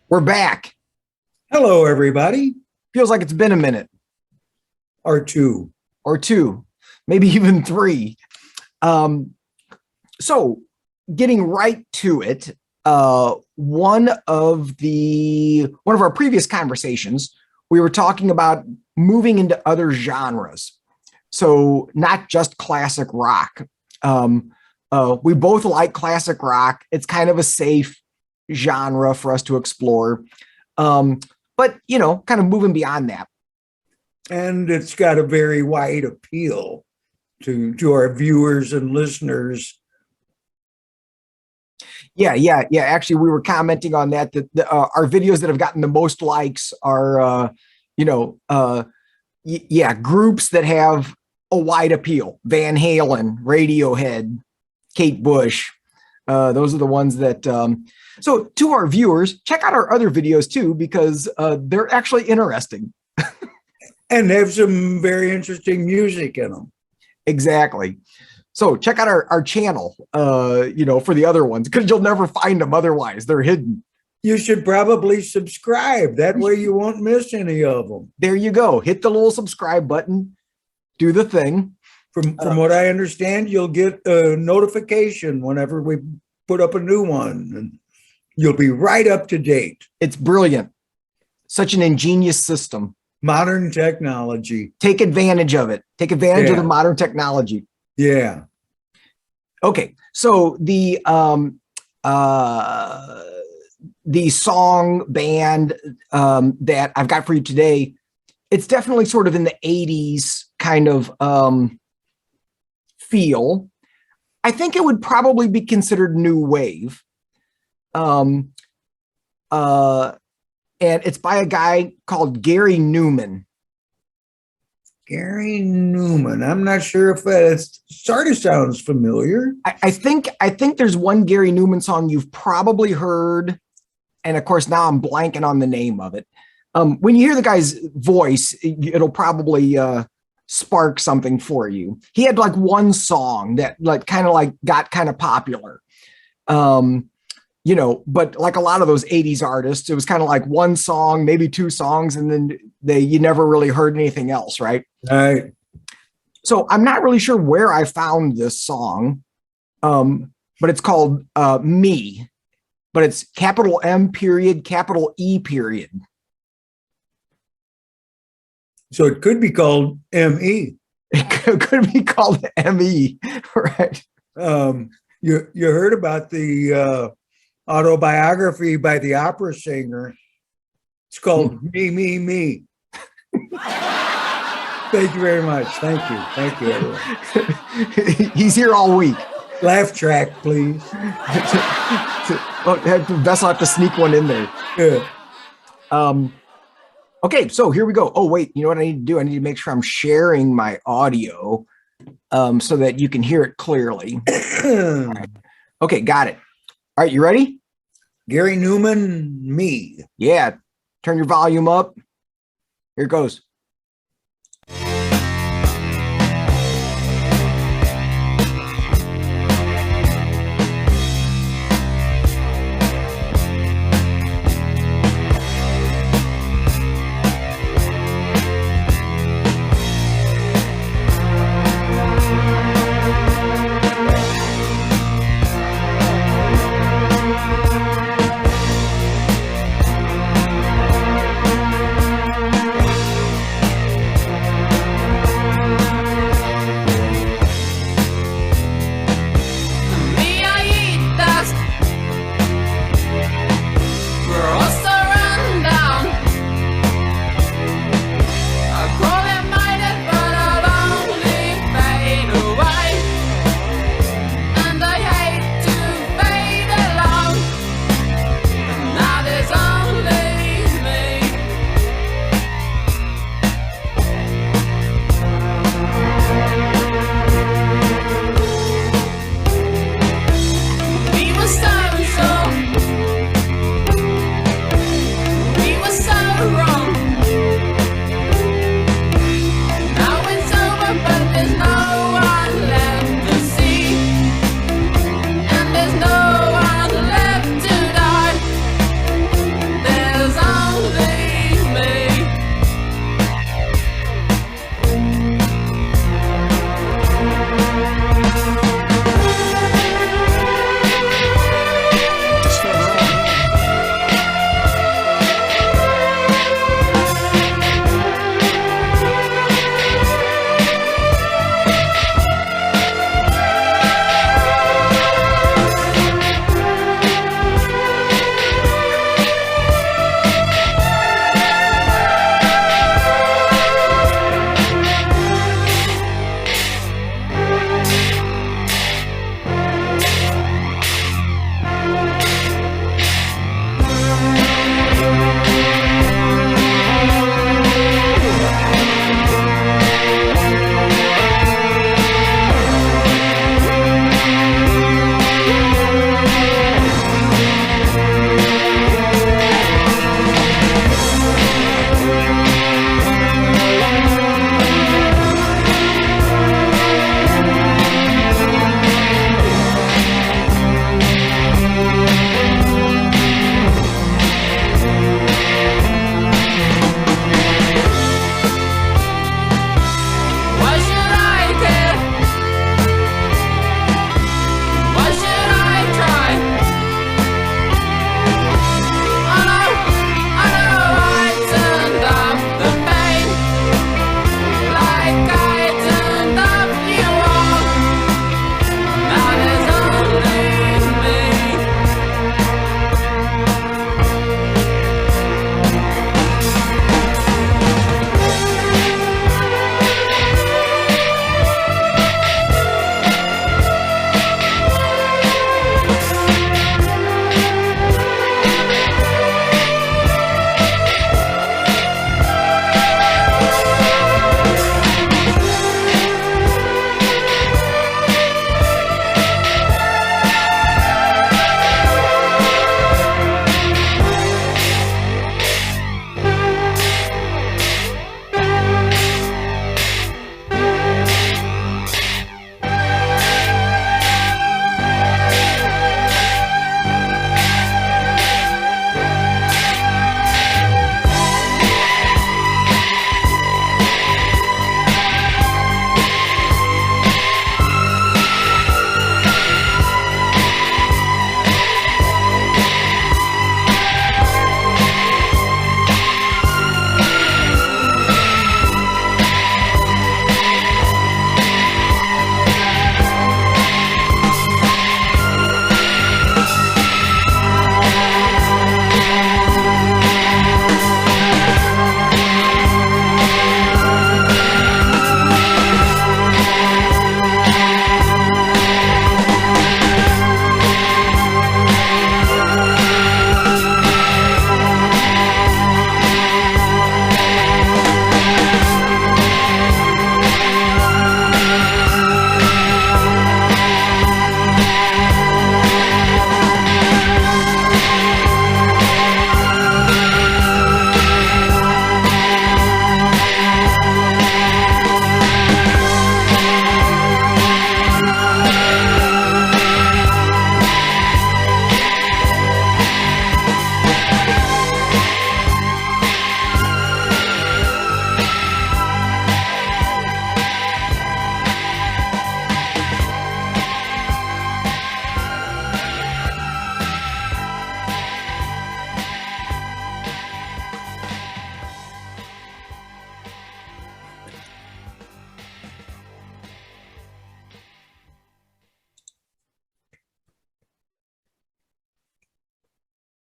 We're back. Hello, everybody. Feels like it's been a minute R2. or two, maybe even three. So getting right to it, one of our previous conversations, we were talking about moving into other genres. So not just classic rock. We both like classic rock. It's kind of a safe genre for us to explore. But, kind of moving beyond that. And it's got a very wide appeal to our viewers and listeners. Yeah. Actually, we were commenting on that our videos that have gotten the most likes are, groups that have a wide appeal. Van Halen, Radiohead, Kate Bush. Those are the ones that. So to our viewers, check out our other videos too, because they're actually interesting. And have some very interesting music in them. Exactly. So check out our channel, for the other ones, because you'll never find them otherwise. They're hidden. You should probably subscribe. That way you won't miss any of them. There you go. Hit the little subscribe button. Do the thing. From what I understand, you'll get a notification whenever we put up a new one. And you'll be right up to date. It's brilliant. Such an ingenious system. Modern technology. Take advantage of it. Take advantage of the modern technology. Yeah. Okay. So the song band that I've got for you today, it's definitely sort of in the 80s kind of feel. I think it would probably be considered new wave. And it's by a guy called Gary Numan. Gary Numan. I'm not sure if that sort of sounds familiar. I think there's one Gary Numan song you've probably heard, and of course now I'm blanking on the name of it. When you hear the guy's voice, it'll probably spark something for you. He had like one song that got kind of popular. But like a lot of those 80s artists, it was kind of like one song, maybe two songs, and then you never really heard anything else, right? Right. So I'm not really sure where I found this song, but it's called Me, but it's capital M period, capital E period. So it could be called M.E. It could be called M.E., right? You heard about the autobiography by the opera singer. It's called Me, Me, Me. Thank you very much. Thank you, everyone. He's here all week. Laugh track, please. Best I'll have to sneak one in there. Yeah. Okay, so here we go. Oh, wait, you know what I need to do? I need to make sure I'm sharing my audio so that you can hear it clearly. All right. Okay, got it. All right, you ready? Gary Numan, Me. Yeah, turn your volume up. Here it goes.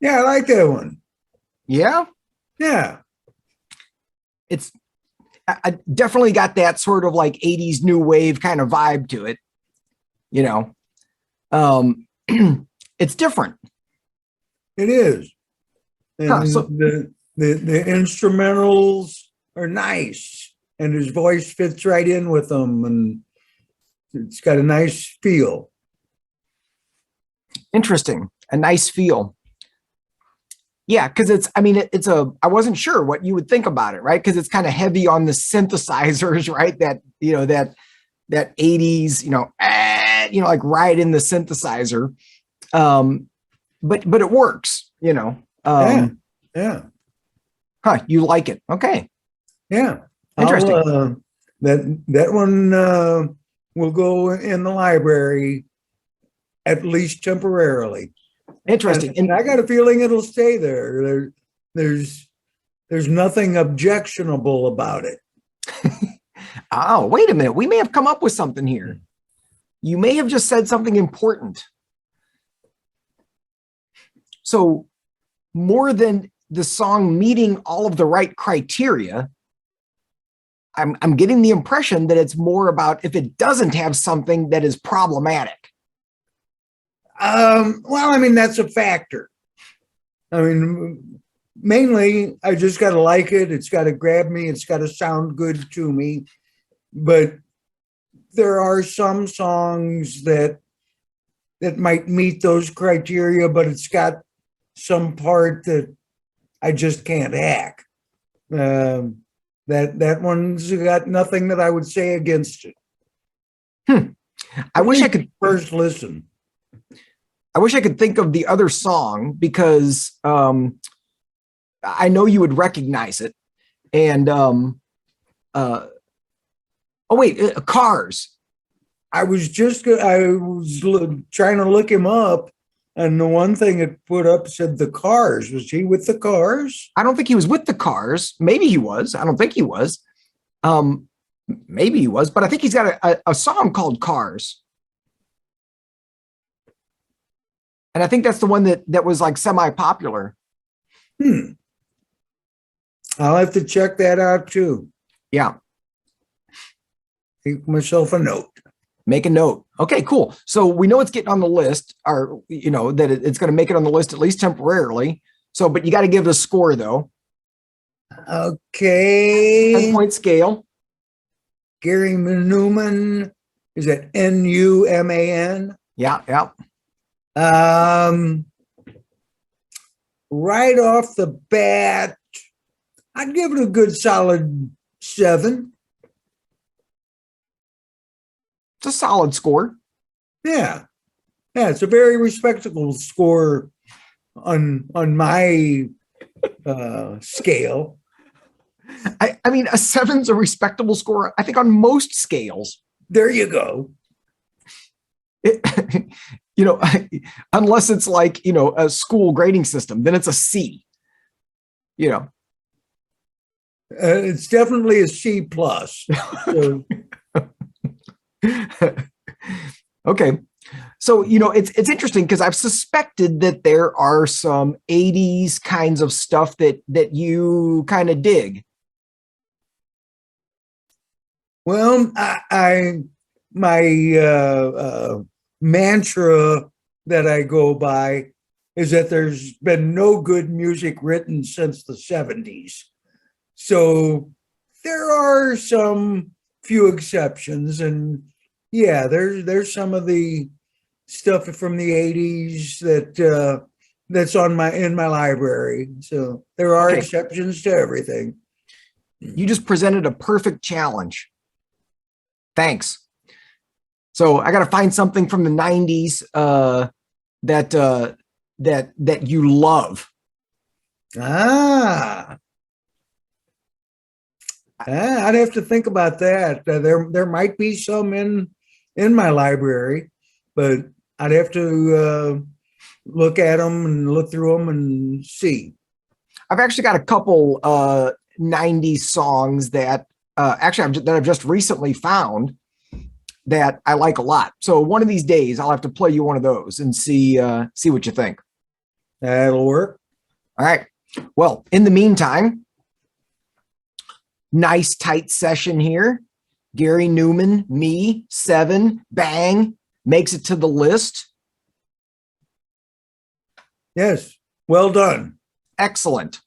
Yeah, I like that one. Yeah, Yeah. it's I definitely got that sort of like 80s new wave kind of vibe to it, you know. Um it's different. It is. Huh. And So the instrumentals are nice. And his voice fits right in with them. And it's got a nice feel. interesting. A nice feel. Yeah, because I mean, it's I wasn't sure what you would think about it, right? Because it's kind of heavy on the synthesizers, right? That 80s, like right in the synthesizer. Um, but it works, you know. Yeah. Yeah. You like it. Okay. Yeah. I'll Interesting. that one will go in the library at least temporarily. And Interesting. And I got a feeling it'll stay there. There's there's nothing objectionable about it. oh, wait a minute. We may have come up with something here. You may have just said something important. So more than the song meeting all of the right criteria, I'm getting the impression that it's more about if it doesn't have something that is problematic. Well, I mean, that's a factor. I mean, mainly, I just got to like it. It's got to grab me. It's got to sound good to me. But there are some songs that might meet those criteria, but it's got some part that I just can't hack. Um, that one's got nothing that I would say against it. Hmm. I At wish I least could first listen. I wish I could think of the other song because I know you would recognize it. And uh oh wait, Cars. I was trying to look him up, and the one thing it put up said the Cars. Was he with the Cars? I don't think he was with the Cars. Maybe he was. I don't think he was. Um, maybe he was, but I think he's got a song called Cars. And I think that's the one that was like semi-popular. Hmm. I'll have to check that out too. Yeah. Make myself a note. Make a note. Okay, cool. So we know it's getting on the list, or that it's going to make it on the list at least temporarily. So, but you got to give it a score though. Okay. 10-point scale. Gary Numan. Is that Numan? Yeah, yeah. Um, right off the bat, I'd give it a good solid 7. It's a solid score. Yeah. Yeah, it's a very respectable score on my scale. I mean, a 7's a respectable score, I think, on most scales. There you go. It, unless it's like, a school grading system, then it's a C, you know. It's definitely a C plus. So, Okay. So, it's interesting because I've suspected that there are some 80s kinds of stuff that you kind of dig. well, I my mantra that I go by is that there's been no good music written since the 70s. So there are some few exceptions, and yeah, there's some of the stuff from the 80s that's in my library. So there are Okay. exceptions to everything. You just presented a perfect challenge. Thanks. So I got to find something from the 90s that you love. Ah, I'd have to think about that. There might be some in my library, but I'd have to look at them and look through them and see. I've actually got a couple 90s songs that I've just recently found that I like a lot. So one of these days I'll have to play you one of those and see what you think. That'll work. All right. Well, in the meantime, nice tight session here. Gary Numan, me, 7, bang, makes it to the list. Yes. Well done. Excellent.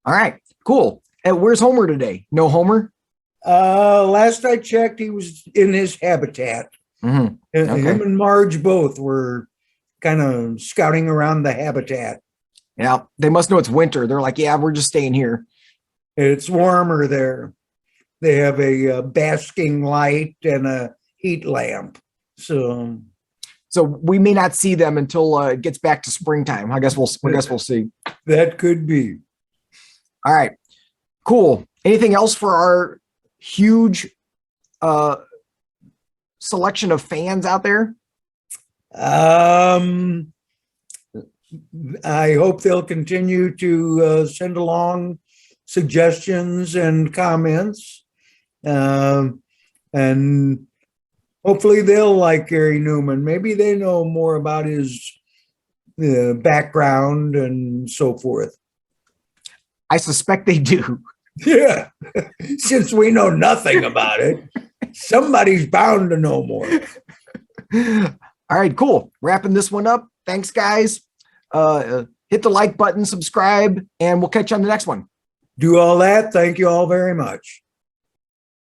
All right, cool. And where's Homer today? No Homer? Last I checked, he was in his habitat. Mm-hmm. Okay. Him and Marge both were kind of scouting around the habitat. Yeah, they must know it's winter. They're like, yeah, we're just staying here. It's warmer there. They have a basking light and a heat lamp. So we may not see them until it gets back to springtime. I guess we'll see. that could be. All right, cool. Anything else for our huge selection of fans out there? I hope they'll continue to send along suggestions and comments. And hopefully they'll like Gary Numan. Maybe they know more about his background and so forth. I suspect they do. Yeah, since we know nothing about it, somebody's bound to know more. All right, cool. Wrapping this one up. Thanks, guys. Hit the like button, subscribe, and we'll catch you on the next one. Do all that. Thank you all very much.